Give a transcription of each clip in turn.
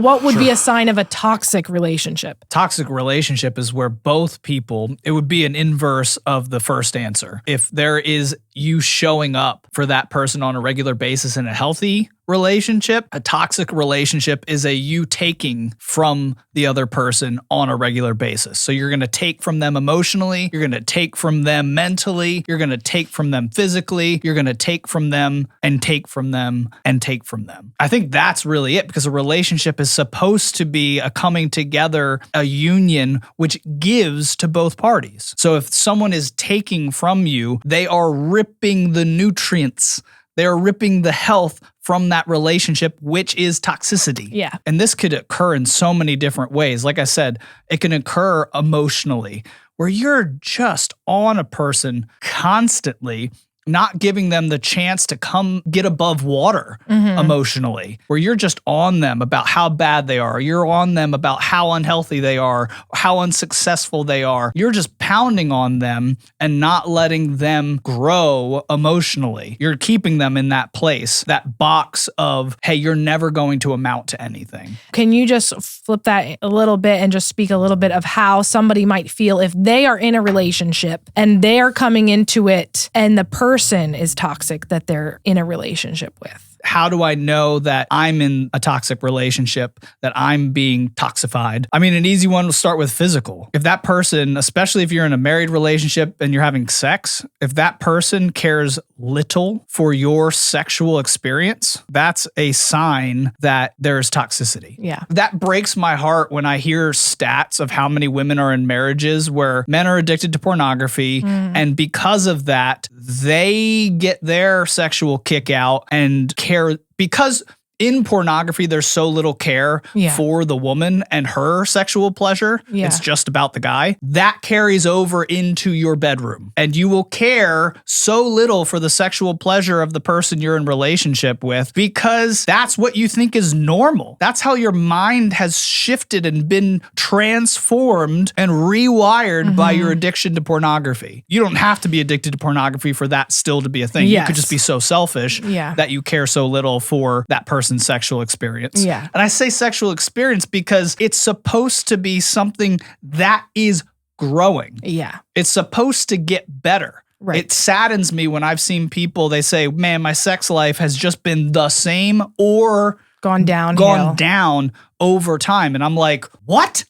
What would be a sign of a toxic relationship? Toxic relationship is where both people, it would be an inverse of the first answer. If there is you showing up for that person on a regular basis in a healthy relationship, a toxic relationship is a you taking from the other person on a regular basis. So you're going to take from them emotionally, you're going to take from them mentally, you're going to take from them physically, you're going to take from them and take from them and take from them. I think that's really it, because a relationship is supposed to be a coming together, a union which gives to both parties. So if someone is taking from you, they are ripping the nutrients, they are ripping the health from that relationship, which is toxicity. Yeah. And this could occur in so many different ways. Like I said, it can occur emotionally, where you're just on a person constantly, not giving them the chance to come get above water emotionally, where you're just on them about how bad they are. You're on them about how unhealthy they are, how unsuccessful they are. You're just pounding on them and not letting them grow emotionally. You're keeping them in that place, that box of, hey, you're never going to amount to anything. Can you just flip that a little bit and just speak a little bit of how somebody might feel if they are in a relationship and they are coming into it and the person is toxic that they're in a relationship with? How do I know that I'm in a toxic relationship, that I'm being toxified? I mean, an easy one will start with physical. If that person, especially if you're in a married relationship and you're having sex, if that person cares little for your sexual experience, that's a sign that there's toxicity. Yeah. That breaks my heart when I hear stats of how many women are in marriages where men are addicted to pornography. And because of that, they get their sexual kick out and care, because in pornography, there's so little care for the woman and her sexual pleasure. Yeah. It's just about the guy. That carries over into your bedroom, and you will care so little for the sexual pleasure of the person you're in relationship with, because that's what you think is normal. That's how your mind has shifted and been transformed and rewired by your addiction to pornography. You don't have to be addicted to pornography for that still to be a thing. Yes. You could just be so selfish that you care so little for that person's sexual experience. Yeah. And I say sexual experience because it's supposed to be something that is growing. Yeah. It's supposed to get better. Right. It saddens me when I've seen people, they say, man, my sex life has just been the same or gone down over time. And I'm like, what?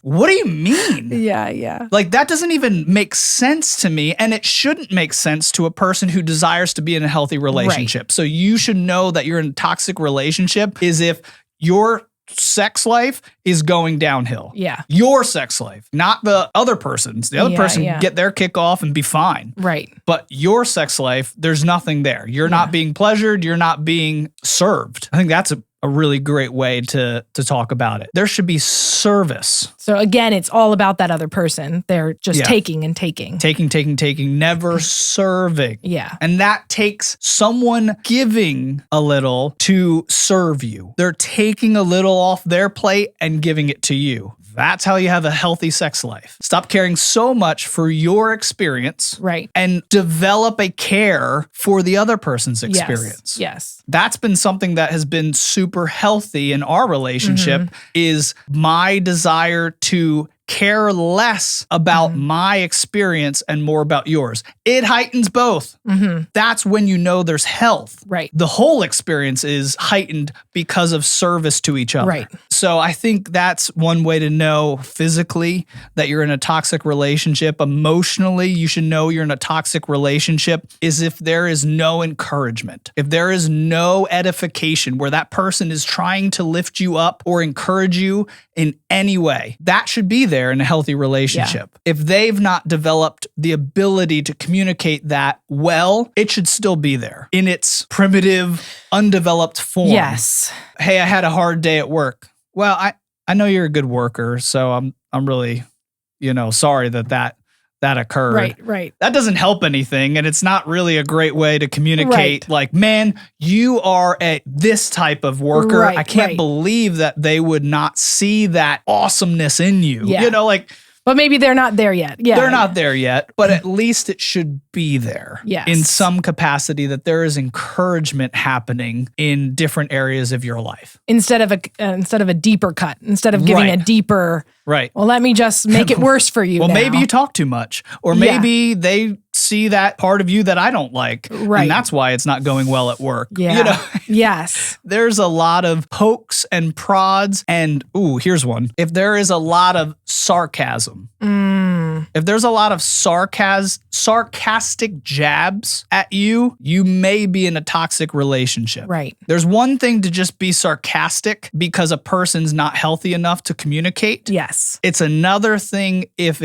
What do you mean? Yeah. Like, that doesn't even make sense to me, and it shouldn't make sense to a person who desires to be in a healthy relationship. Right. So you should know that you're in a toxic relationship is if your sex life is going downhill. Yeah. Your sex life, not the other person's. The other person get their kick off and be fine. Right. But your sex life, there's nothing there. You're not being pleasured. You're not being served. I think that's a really great way to talk about it. There should be service. So again, it's all about that other person. They're just taking and taking. Taking, never serving. Yeah. And that takes someone giving a little to serve you. They're taking a little off their plate and giving it to you. That's how you have a healthy sex life. Stop caring so much for your experience. Right. And develop a care for the other person's experience. Yes. That's been something that has been super healthy in our relationship is my desire to care less about my experience and more about yours. It heightens both. That's when you know there's health. Right. The whole experience is heightened because of service to each other. Right. So I think that's one way to know physically that you're in a toxic relationship. Emotionally, you should know you're in a toxic relationship is if there is no encouragement, if there is no edification where that person is trying to lift you up or encourage you in any way. That should be there in a healthy relationship. Yeah. If they've not developed the ability to communicate that well, it should still be there in its primitive, undeveloped form. Yes. Hey, I had a hard day at work. Well, I know you're a good worker, so I'm really, sorry that occurred. Right. That doesn't help anything, and it's not really a great way to communicate. Like, man, you are this type of worker. Right, I can't believe that they would not see that awesomeness in you. Yeah. But maybe they're not there yet. Yeah. They're not there yet, but at least it should be there. Yes. In some capacity, that there is encouragement happening in different areas of your life. Instead of a deeper cut, instead of giving a deeper, right. Well, let me just make it worse for you. Well, now. maybe you talk too much, or maybe they see that part of you that I don't like. Right. And that's why it's not going well at work. Yeah. You know? Yes. There's a lot of pokes and prods. And here's one. If there is a lot of sarcasm, if there's a lot of sarcastic jabs at you, you may be in a toxic relationship. Right. There's one thing to just be sarcastic because a person's not healthy enough to communicate. Yes. It's another thing if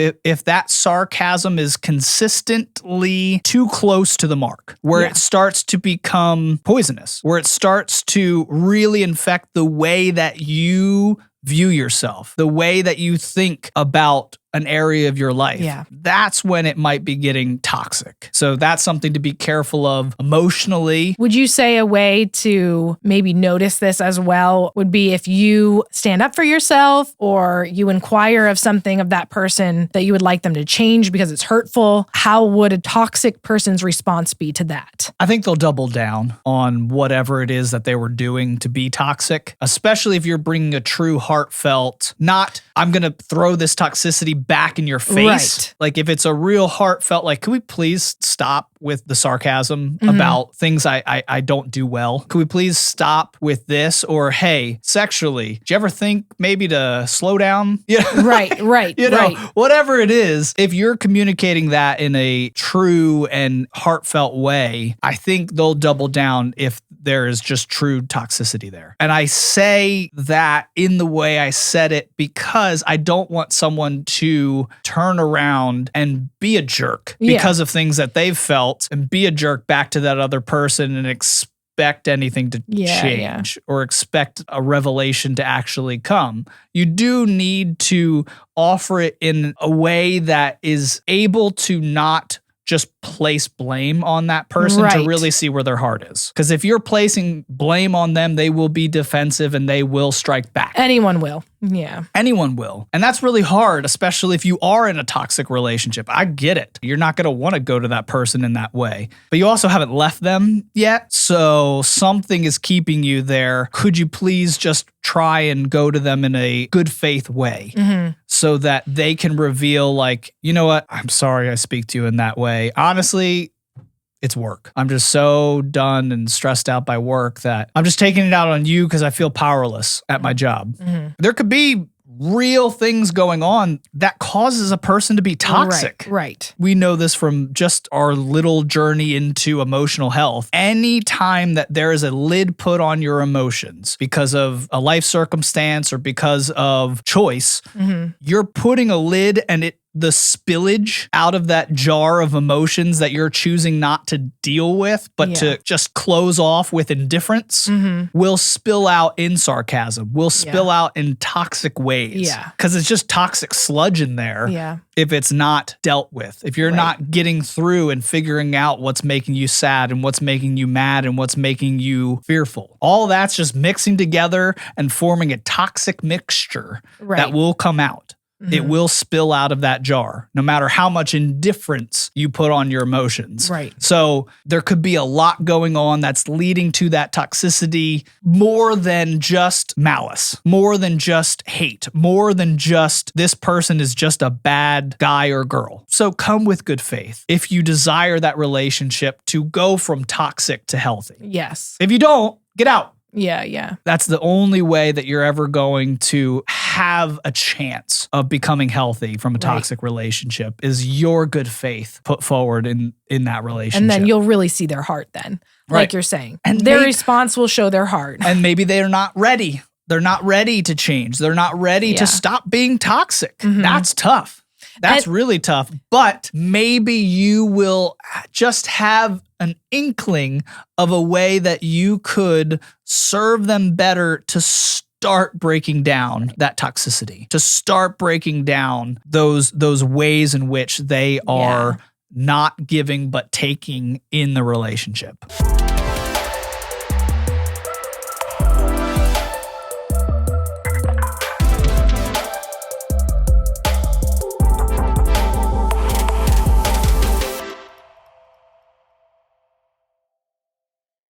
that sarcasm is consistently too close to the mark, where it starts to become poisonous, where it starts to really infect the way that you view yourself, the way that you think about an area of your life. Yeah. That's when it might be getting toxic. So that's something to be careful of emotionally. Would you say a way to maybe notice this as well would be if you stand up for yourself or you inquire of something of that person that you would like them to change because it's hurtful? How would a toxic person's response be to that? I think they'll double down on whatever it is that they were doing to be toxic, especially if you're bringing a true heartfelt, not I'm going to throw this toxicity back in your face. Right. Like if it's a real heartfelt, like, could we please stop with the sarcasm about things I don't do well? Could we please stop with this? Or, hey, sexually, do you ever think maybe to slow down? Yeah. Right. You know, whatever it is, if you're communicating that in a true and heartfelt way, I think they'll double down if there is just true toxicity there. And I say that in the way I said it because I don't want someone to turn around and be a jerk because of things that they've felt and be a jerk back to that other person and expect anything to change or expect a revelation to actually come. You do need to offer it in a way that is able to not just place blame on that person to really see where their heart is. Because if you're placing blame on them, they will be defensive and they will strike back. Anyone will. Yeah. Anyone will. And that's really hard, especially if you are in a toxic relationship. I get it. You're not going to want to go to that person in that way. But you also haven't left them yet. So something is keeping you there. Could you please just try and go to them in a good faith way so that they can reveal, like, you know what? I'm sorry I speak to you in that way. Honestly, it's work. I'm just so done and stressed out by work that I'm just taking it out on you because I feel powerless at my job. There could be real things going on that causes a person to be toxic. Right. We know this from just our little journey into emotional health. Anytime that there is a lid put on your emotions because of a life circumstance or because of choice, you're putting a lid and the spillage out of that jar of emotions that you're choosing not to deal with, but to just close off with indifference, will spill out in sarcasm, will spill out in toxic ways. Yeah. Because it's just toxic sludge in there. Yeah. If it's not dealt with, if you're not getting through and figuring out what's making you sad and what's making you mad and what's making you fearful, all that's just mixing together and forming a toxic mixture that will come out. It will spill out of that jar, no matter how much indifference you put on your emotions. Right. So there could be a lot going on that's leading to that toxicity, more than just malice, more than just hate, more than just this person is just a bad guy or girl. So come with good faith if you desire that relationship to go from toxic to healthy. Yes. If you don't, get out. Yeah. That's the only way that you're ever going to have a chance of becoming healthy from a toxic relationship is your good faith put forward in that relationship. And then you'll really see their heart then, like you're saying. And their response will show their heart. And maybe they're not ready. They're not ready to change. They're not ready to stop being toxic. That's tough. That's really tough. But maybe you will just have an inkling of a way that you could serve them better to start breaking down that toxicity, to start breaking down those ways in which they are not giving but taking in the relationship.